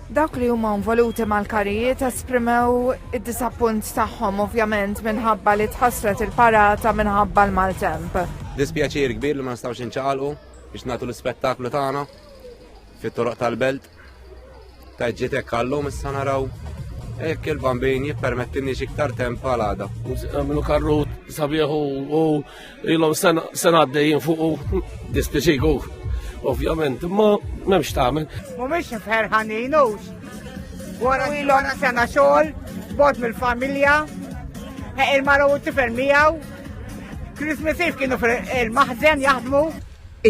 Dawk li huma involuti mal-karijiet esprimew id-disappunt tagħhom ovvjament minħabba li tħassret il-parata minħabba l-maltemp. Dispjaċir kbir li ma nistgħux inċaqalqu biex nagħtu l-ispettaklu tagħna fit-toroq tal-belt. Taġġiet hekk għallhom issa naraw hekk il-bambin jippermettilni iktar temp għal għada. Għamilu karru sabiħ u ilhom sena għaddejjin fuq dispjaċiku. Ovvjament, ma memx tagħmel. Mhumiex ferħaninux. Wara ilhom sena xogħol, bot mill-familja, il-mara u t-tifel miegħu. Christmas Eve kienu il-maħżen jaħdmu.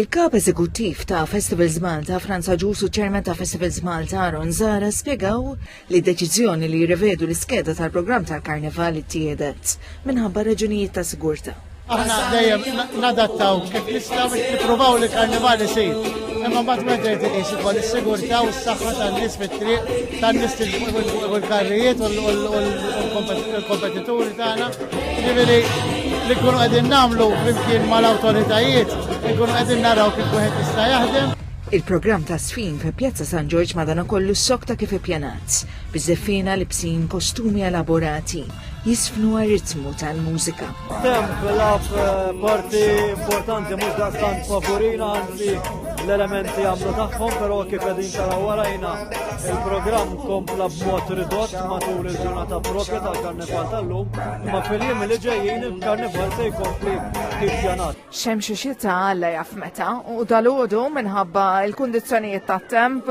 Il-kap eżekuttiv ta' Festivals Malta, Franza Ġusu, ċermen ta' Festivals Malta, Aron Zara, spjegaw li deċiżjoni li jirrevedu l-iskeda tal-programm tal-Karnevali tiedet minħabba raġunijiet ta' sigurtà. Aħna dejjem nadattaw kif nistgħu biex nippruvaw li karnevali isir. Imma mbagħad meta tqis ukoll is-sigurtà u s-saħħa tan-nies fit-triq, tan-nies il-karrijiet u l-kompetituri tagħna. Ġifieri li nkunu qegħdin nagħmlu flimkien mal-awtoritajiet, nkunu qegħdin naraw kif wieħed jista' jaħdem. Il-programm ta' sfin fi Pjazza San Giorgio madankollu s-sokta kif ippjanat, biżeffina libsin kostumi elaborati, jisfnu ritmu tal-mużika. Temp laf parti importanti mhux daqstant favorina, anzi l-elementi għamlu tagħhom, però kif qegħdin taraw warajna il-programm kompla b'mod ridott matul il-ġurnata proprja tal-Karneval tal-lum, imma fil-jiem li ġejjin il-Karneval se jkompli kif pjanat. Xemxu xita Alla jaf meta u dalodu minħabba il-kundizzjonijiet tat-temp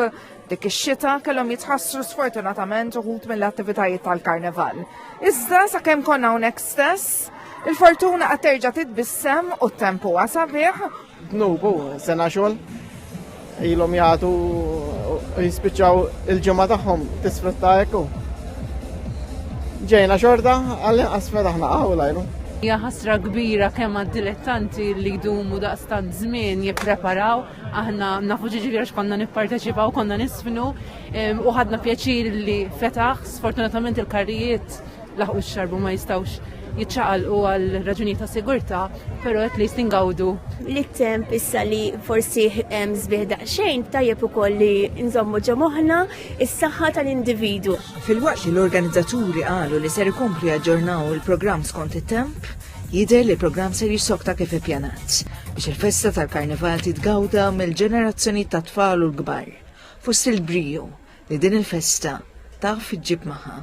dik ix-xita kellhom jitħassru sfortunatament uħud mill-attivitajiet tal-Karneval. Iżda sakemm konna hawnhekk stess, il-fortuna qed terġa' titbissem u t-temp huwa sabiħ. Dnubu, sena xogħol ilhom jagħtu jispiċċaw il-ġimgħa tagħhom tisfrutta hekk. Ġejna xorta għall-inqas fetaħna qawla. Hija ħasra kbira kemm għad-dilettanti li jdumu daqstant żmien jippreparaw, aħna nafu ġiġifieri x'konna nipparteċipaw, konna nisfnu u ħadna pjaċir li fetaħ, sfortunatament il-karrijiet laħqu x-xarbu ma jistgħux jiċċaqalqu għal raġunijiet ta' sigurtà, però at least ingawdu. L-temp issa li forsi sbieħ daqsxejn tajjeb ukoll li nżommu ġo moħħna is-saħħa tal-individu. Fil-waqt li l-organizzaturi qalu li ser ikomplu jaġġornaw il-programm skont it-temp, jidher li l-programm ser jissokta kif ippjanat biex il-festa tal-Karneval titgawda mill-ġenerazzjoni ta' tfal u l-kbar fost il-briju li din il-festa taf iġġib magħha.